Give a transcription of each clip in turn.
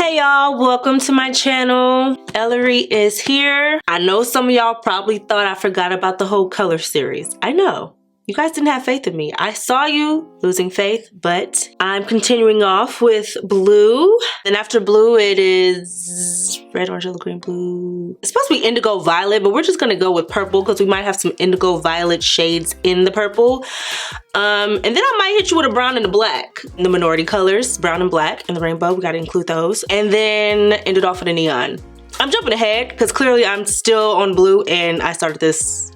Hey y'all, welcome to my channel. Ellarie is here. I know some of y'all probably thought I forgot about the whole color series. I know. You guys didn't have faith in me. I saw you losing faith, but I'm continuing off with blue. Then after blue, it is red, orange, yellow, green, blue. It's supposed to be indigo violet, but we're just gonna go with purple because we might have some indigo violet shades in the purple. And then I might hit you with a brown and a black. The minority colors, brown and black, and the rainbow, we gotta include those. And then end it off with a neon. I'm jumping ahead because clearly I'm still on blue and I started this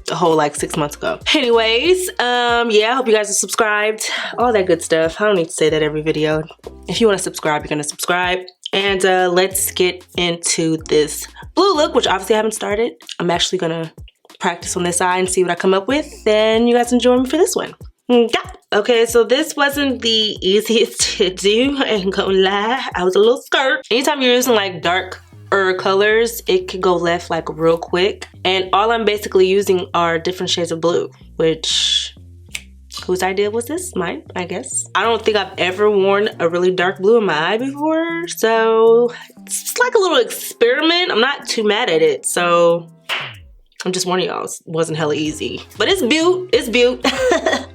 a whole like 6 months ago. Anyways, yeah, I hope you guys are subscribed. All that good stuff. I don't need to say that every video. If you want to subscribe, you're gonna subscribe. And let's get into this blue look, which obviously I haven't started. I'm actually gonna practice on this eye and see what I come up with. Then you guys enjoy me for this one. Yeah. Okay, so this wasn't the easiest to do, I ain't gonna lie. I was a little scared. Anytime you're using like dark colors, it could go left like real quick. And all I'm basically using are different shades of blue, which, whose idea was this? Mine, I guess. I don't think I've ever worn a really dark blue in my eye before, so it's like a little experiment. I'm not too mad at it, so I'm just warning y'all, it wasn't hella easy. But it's beaut, it's beaut.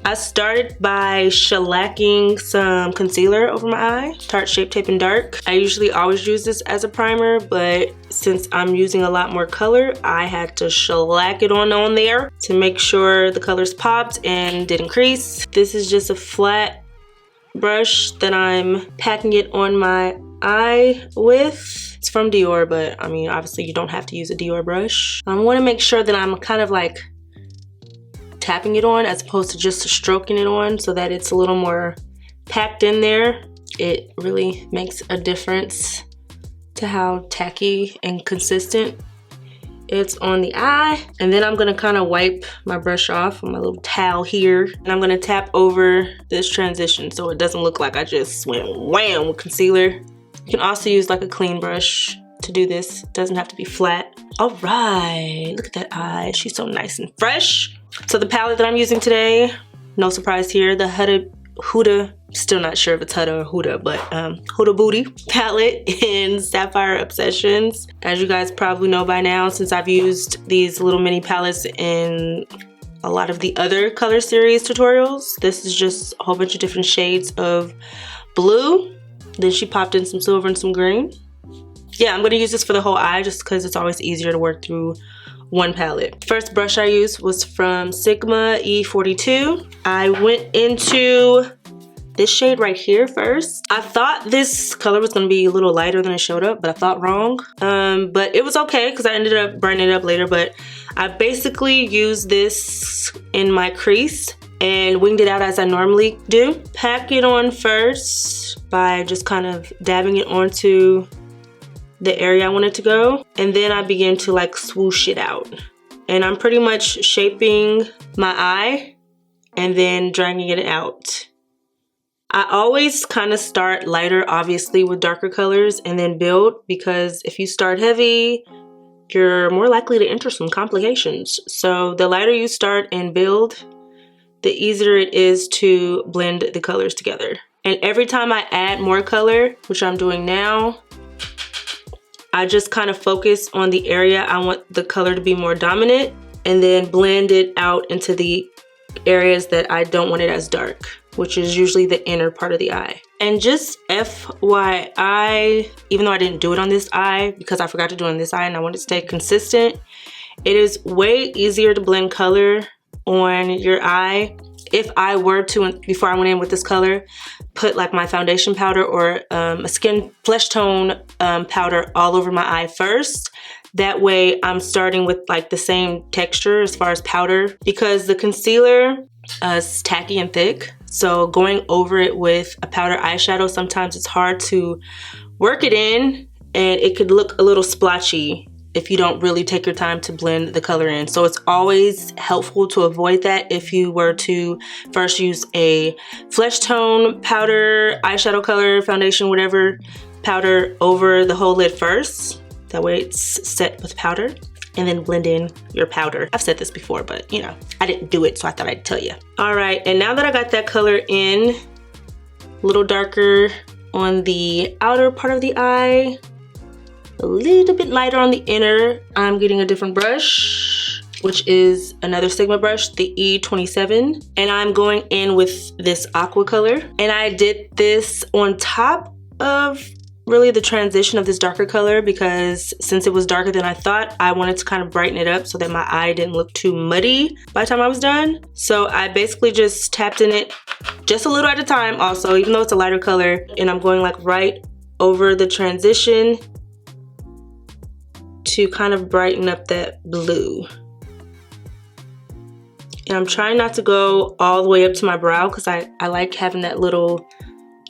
I started by shellacking some concealer over my eye, Tarte Shape Tape in Dark. I usually always use this as a primer, but since I'm using a lot more color, I had to shellac it on there to make sure the colors popped and didn't crease. This is just a flat brush that I'm packing it on my eye with. It's from Dior, but I mean, obviously you don't have to use a Dior brush. I want to make sure that I'm kind of like tapping it on as opposed to just stroking it on so that it's a little more packed in there. It really makes a difference to how tacky and consistent it's on the eye. And then I'm gonna kind of wipe my brush off with my little towel here, and I'm gonna tap over this transition so it doesn't look like I just went wham with concealer. You can also use like a clean brush to do this. It doesn't have to be flat. All right, look at that eye. She's so nice and fresh. So the palette that I'm using today, no surprise here, the Huda, still not sure if it's Huda or Huda, but Huda Booty palette in Sapphire Obsessions. As you guys probably know by now, since I've used these little mini palettes in a lot of the other color series tutorials, this is just a whole bunch of different shades of blue. Then she popped in some silver and some green. Yeah, I'm gonna use this for the whole eye just because it's always easier to work through one palette. First brush I used was from Sigma E42. I went into this shade right here first. I thought this color was gonna be a little lighter than it showed up, but I thought wrong. But it was okay because I ended up brightening it up later, but I basically used this in my crease and winged it out as I normally do. Pack it on first by just kind of dabbing it onto the area I want it to go, and then I begin to like swoosh it out. And I'm pretty much shaping my eye and then dragging it out. I always kind of start lighter, obviously, with darker colors and then build, because if you start heavy, you're more likely to enter some complications. So the lighter you start and build, the easier it is to blend the colors together. And every time I add more color, which I'm doing now, I just kind of focus on the area I want the color to be more dominant and then blend it out into the areas that I don't want it as dark, which is usually the inner part of the eye. And just FYI, even though I didn't do it on this eye because I forgot to do it on this eye and I want to stay consistent, it is way easier to blend color on your eye. If I were to, before I went in with this color, put like my foundation powder or a skin flesh tone powder all over my eye first. That way I'm starting with like the same texture as far as powder, because the concealer is tacky and thick. So going over it with a powder eyeshadow, sometimes it's hard to work it in and it could look a little splotchy if you don't really take your time to blend the color in. So it's always helpful to avoid that if you were to first use a flesh tone powder, eyeshadow color, foundation, whatever powder over the whole lid first. That way it's set with powder, and then blend in your powder. I've said this before, but you know, I didn't do it, so I thought I'd tell you. All right, and now that I got that color in, a little darker on the outer part of the eye, a little bit lighter on the inner. I'm getting a different brush, which is another Sigma brush, the E27. And I'm going in with this aqua color. And I did this on top of really the transition of this darker color because since it was darker than I thought, I wanted to kind of brighten it up so that my eye didn't look too muddy by the time I was done. So I basically just tapped in it just a little at a time also, even though it's a lighter color. And I'm going like right over the transition to kind of brighten up that blue. And I'm trying not to go all the way up to my brow because I like having that little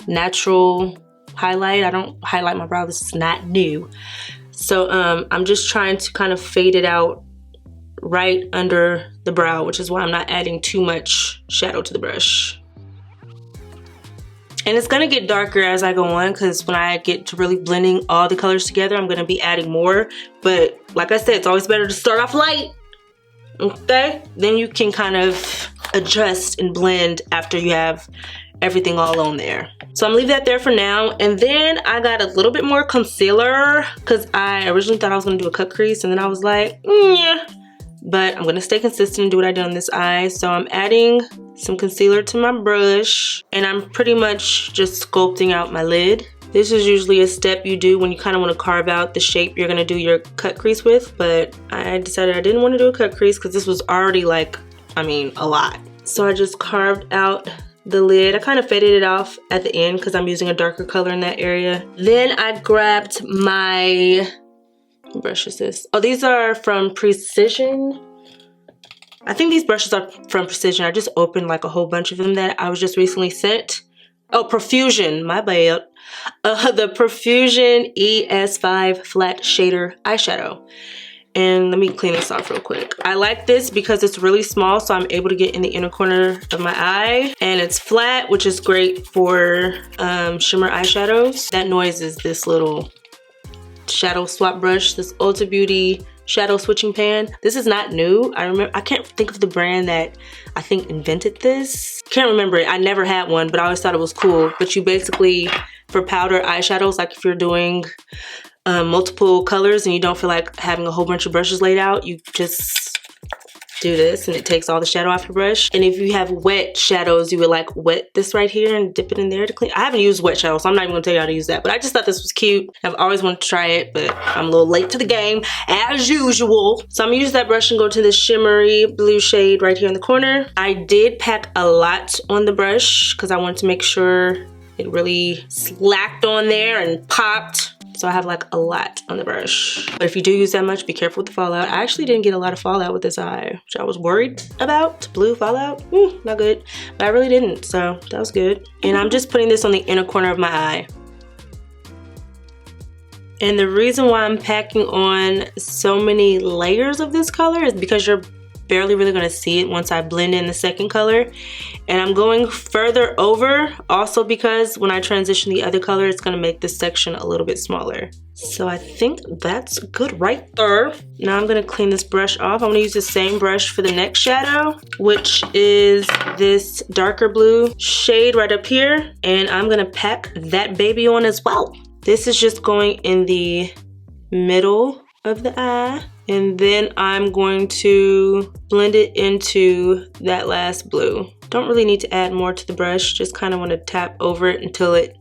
natural highlight. I don't highlight my brow, this is not new. So I'm just trying to kind of fade it out right under the brow, which is why I'm not adding too much shadow to the brush. And it's gonna get darker as I go on because when I get to really blending all the colors together, I'm gonna be adding more. But like I said, it's always better to start off light, okay? Then you can kind of adjust and blend after you have everything all on there. So I'm leaving that there for now. And then I got a little bit more concealer because I originally thought I was gonna do a cut crease and then I was like, yeah. But I'm gonna stay consistent and do what I did on this eye. So I'm adding some concealer to my brush and I'm pretty much just sculpting out my lid. This is usually a step you do when you kind of want to carve out the shape you're gonna do your cut crease with, but I decided I didn't want to do a cut crease because this was already like, I mean, a lot. So I just carved out the lid. I kind of faded it off at the end because I'm using a darker color in that area. Then I grabbed my, what brush is this? Oh, these are from Precision. I think these brushes are from Precision. I just opened like a whole bunch of them that I was just recently sent. Oh, Profusion, my bad. The Profusion ES5 Flat Shader Eyeshadow. And let me clean this off real quick. I like this because it's really small, so I'm able to get in the inner corner of my eye. And it's flat, which is great for shimmer eyeshadows. That noise is this little shadow swap brush, this Ulta Beauty shadow switching pan. This is not new. I can't think of the brand that I think invented this. Can't remember it. I never had one, but I always thought it was cool. But you basically, for powder eyeshadows, like if you're doing multiple colors and you don't feel like having a whole bunch of brushes laid out, you just do this and it takes all the shadow off your brush. And if you have wet shadows, you would like wet this right here and dip it in there to clean. I haven't used wet shadow, so I'm not even gonna tell you how to use that, but I just thought this was cute. I've always wanted to try it, but I'm a little late to the game as usual. So I'm gonna use that brush and go to this shimmery blue shade right here in the corner. I did pack a lot on the brush because I wanted to make sure it really slacked on there and popped. So I have like a lot on the brush. But if you do use that much, be careful with the fallout. I actually didn't get a lot of fallout with this eye, which I was worried about. Blue fallout, not good. But I really didn't, so that was good. And I'm just putting this on the inner corner of my eye. And the reason why I'm packing on so many layers of this color is because you're barely really gonna see it once I blend in the second color. And I'm going further over also because when I transition the other color, it's gonna make this section a little bit smaller. So I think that's good right there. Now I'm gonna clean this brush off. I'm gonna use the same brush for the next shadow, which is this darker blue shade right up here. And I'm gonna pack that baby on as well. This is just going in the middle of the eye. And then I'm going to blend it into that last blue. Don't really need to add more to the brush, just kind of want to tap over it until it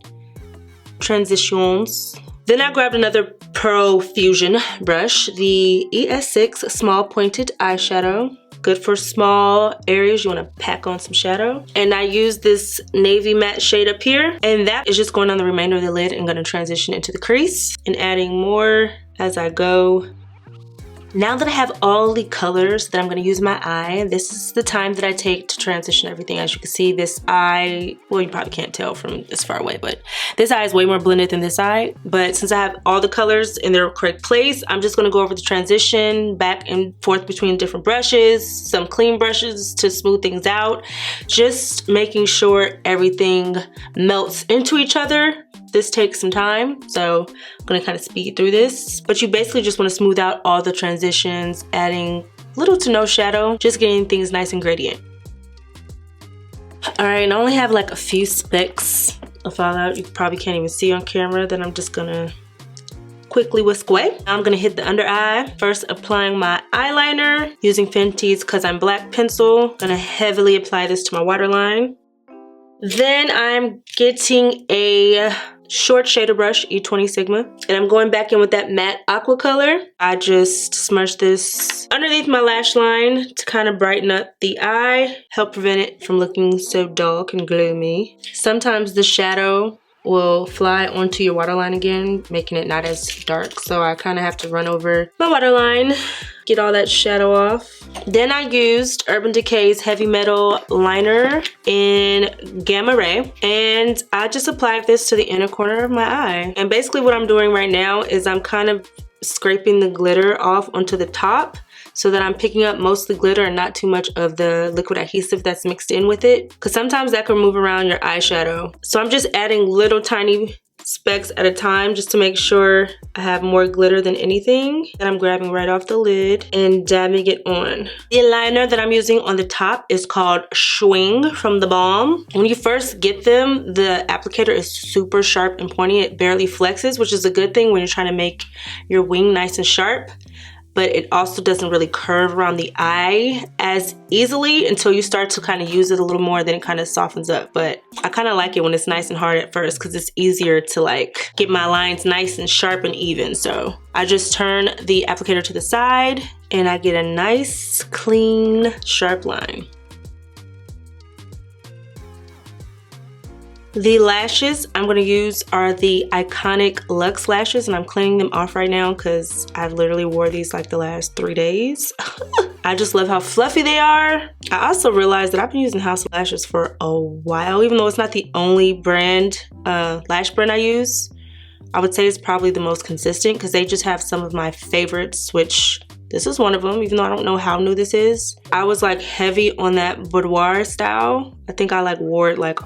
transitions. Then I grabbed another Profusion brush, the ES6 Small Pointed Eyeshadow. Good for small areas you want to pack on some shadow. And I use this navy matte shade up here, and that is just going on the remainder of the lid and going to transition into the crease and adding more as I go. Now that I have all the colors that I'm going to use in my eye, this is the time that I take to transition everything. As you can see, this eye, well, you probably can't tell from this far away, but this eye is way more blended than this eye. But since I have all the colors in their correct place, I'm just going to go over the transition back and forth between different brushes, some clean brushes to smooth things out, just making sure everything melts into each other. This takes some time, so I'm gonna kind of speed through this. But you basically just want to smooth out all the transitions, adding little to no shadow, just getting things nice and gradient. All right, and I only have like a few specks a fallout you probably can't even see on camera that I'm just gonna quickly whisk away. I'm gonna hit the under eye. First applying my eyeliner using Fenty's Cause I'm Black pencil. Gonna heavily apply this to my waterline. Then I'm getting a short shader brush, E20 Sigma, and I'm going back in with that matte aqua color. I just smudge this underneath my lash line to kind of brighten up the eye, help prevent it from looking so dark and gloomy. Sometimes the shadow will fly onto your waterline again, making it not as dark, so I kind of have to run over my waterline, get all that shadow off. Then I used Urban Decay's Heavy Metal Liner in Gamma Ray, and I just applied this to the inner corner of my eye. And basically what I'm doing right now is I'm kind of scraping the glitter off onto the top so that I'm picking up mostly glitter and not too much of the liquid adhesive that's mixed in with it, because sometimes that can move around your eyeshadow. So I'm just adding little tiny specks at a time just to make sure I have more glitter than anything. And I'm grabbing right off the lid and dabbing it on. The liner that I'm using on the top is called Schwing from The Balm. When you first get them, the applicator is super sharp and pointy. It barely flexes, which is a good thing when you're trying to make your wing nice and sharp. But it also doesn't really curve around the eye as easily until you start to kind of use it a little more, then it kind of softens up. But I kind of like it when it's nice and hard at first because it's easier to like get my lines nice and sharp and even. So I just turn the applicator to the side and I get a nice, clean, sharp line. The lashes I'm gonna use are the Iconic Luxe lashes, and I'm cleaning them off right now because I've literally wore these like the last 3 days. I just love how fluffy they are. I also realized that I've been using House of Lashes for a while, even though it's not the only brand, lash brand I use. I would say it's probably the most consistent because they just have some of my favorites, which this is one of them, even though I don't know how new this is. I was like heavy on that boudoir style. I think I like wore it like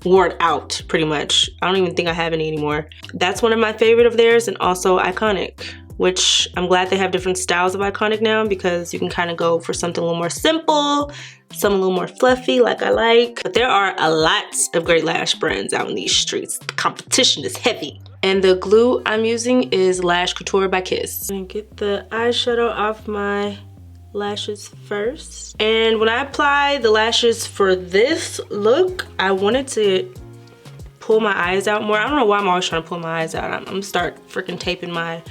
wore it out pretty much. I don't even think I have any anymore. That's one of my favorite of theirs, and also Iconic, which I'm glad they have different styles of Iconic now because you can kind of go for something a little more simple, some a little more fluffy like I like. But there are a lot of great lash brands out in these streets. The competition is heavy. And the glue I'm using is Lash Couture by Kiss. I'm gonna get the eyeshadow off my lashes first. And when I apply the lashes for this look, I wanted to pull my eyes out more. I don't know why I'm always trying to pull my eyes out. I'm gonna start freaking taping my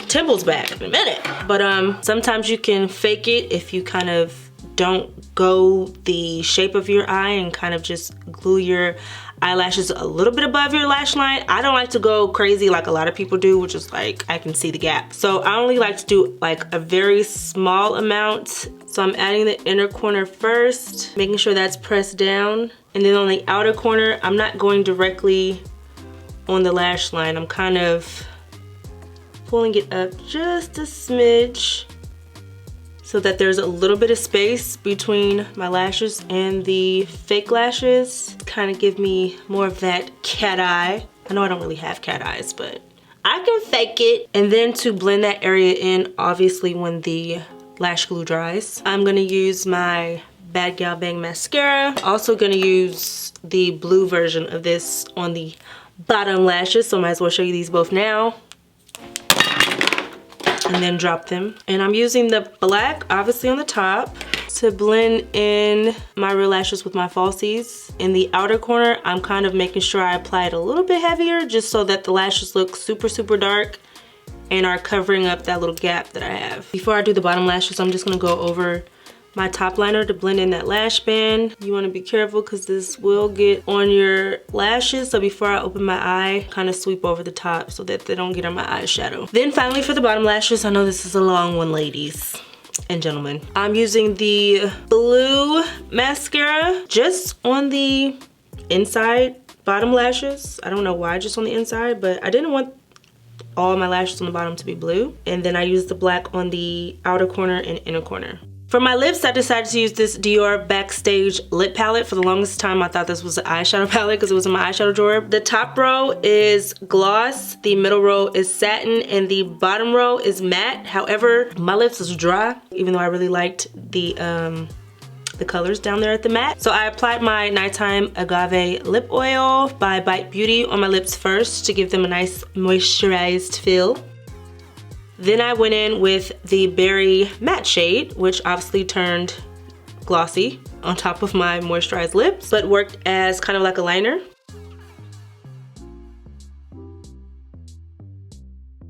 temples back in a minute. But sometimes you can fake it if you kind of don't go the shape of your eye and kind of just glue your eyelashes a little bit above your lash line. I don't like to go crazy like a lot of people do, which is like I can see the gap. So I only like to do like a very small amount. So I'm adding the inner corner first, making sure that's pressed down. And then on the outer corner, I'm not going directly on the lash line. I'm kind of pulling it up just a smidge so that there's a little bit of space between my lashes and the fake lashes. Kind of give me more of that cat eye. I know I don't really have cat eyes, but I can fake it. And then to blend that area in, obviously when the lash glue dries, I'm gonna use my Bad Gal Bang mascara. Also gonna use the blue version of this on the bottom lashes, so I might as well show you these both now. And then drop them. And I'm using the black, obviously on the top, to blend in my real lashes with my falsies. In the outer corner, I'm kind of making sure I apply it a little bit heavier just so that the lashes look super, super dark and are covering up that little gap that I have. Before I do the bottom lashes, I'm just gonna go over my top liner to blend in that lash band. You wanna be careful because this will get on your lashes. So before I open my eye, kind of sweep over the top so that they don't get on my eyeshadow. Then finally for the bottom lashes, I know this is a long one, ladies and gentlemen. I'm using the blue mascara just on the inside bottom lashes. I don't know why just on the inside, but I didn't want all my lashes on the bottom to be blue. And then I used the black on the outer corner and inner corner. For my lips, I decided to use this Dior Backstage lip palette. For the longest time, I thought this was an eyeshadow palette because it was in my eyeshadow drawer. The top row is gloss, the middle row is satin, and the bottom row is matte. However, my lips is dry, even though I really liked the the colors down there at the mat. So I applied my Nighttime Agave Lip Oil by Bite Beauty on my lips first to give them a nice moisturized feel. Then I went in with the Berry Matte shade, which obviously turned glossy on top of my moisturized lips, but worked as kind of like a liner.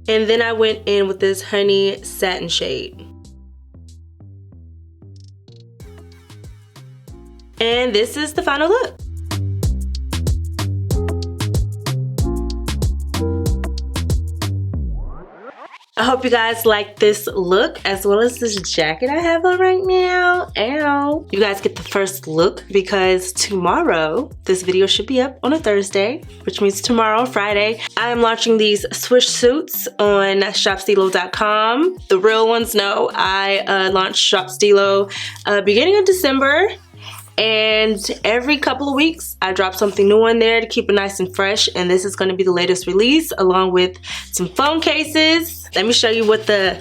And then I went in with this Honey Satin shade. And this is the final look. I hope you guys like this look as well as this jacket I have on right now. Ow. You guys get the first look because tomorrow, this video should be up on a Thursday, which means tomorrow, Friday, I am launching these Swish suits on shopstilo.com. The real ones know I launched Shop Stilo beginning of December. And every couple of weeks, I drop something new on there to keep it nice and fresh. And this is going to be the latest release along with some phone cases. Let me show you what the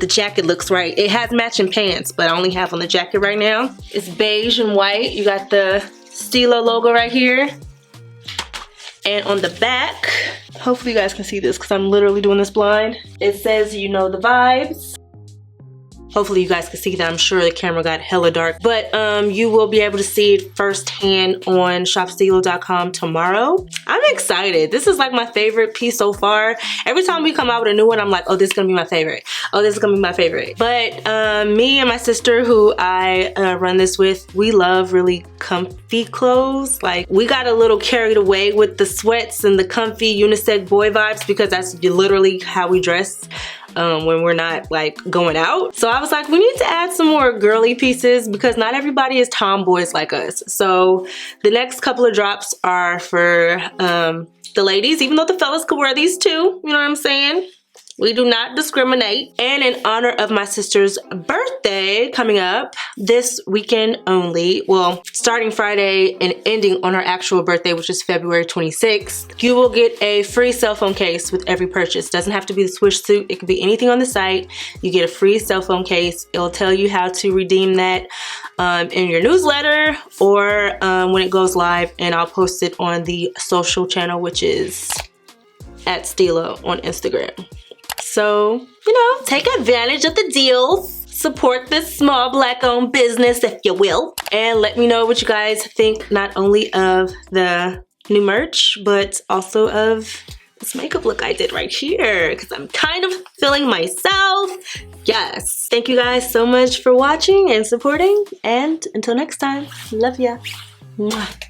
jacket looks like. It has matching pants, but I only have on the jacket right now. It's beige and white. You got the Stilo logo right here. And on the back, hopefully you guys can see this because I'm literally doing this blind. It says, you know the vibes. Hopefully you guys can see that. I'm sure the camera got hella dark. But you will be able to see it firsthand on shopstilo.com tomorrow. I'm excited. This is like my favorite piece so far. Every time we come out with a new one, I'm like, oh, this is gonna be my favorite. Oh, this is gonna be my favorite. But me and my sister, who I run this with, we love really comfy clothes. Like, we got a little carried away with the sweats and the comfy unisex boy vibes because that's literally how we dress when we're not like going out. So I was like, we need to add some more girly pieces because not everybody is tomboys like us. So the next couple of drops are for the ladies, even though the fellas could wear these too, you know what I'm saying? We do not discriminate. And in honor of my sister's birthday coming up this weekend only, well, starting Friday and ending on her actual birthday, which is February 26th, you will get a free cell phone case with every purchase. Doesn't have to be the Swish suit. It could be anything on the site. You get a free cell phone case. It'll tell you how to redeem that in your newsletter or when it goes live, and I'll post it on the social channel, which is @Stilo on Instagram. So, you know, take advantage of the deals. Support this small Black-owned business, if you will. And let me know what you guys think, not only of the new merch, but also of this makeup look I did right here, because I'm kind of feeling myself. Yes. Thank you guys so much for watching and supporting. And until next time, love ya. Mwah.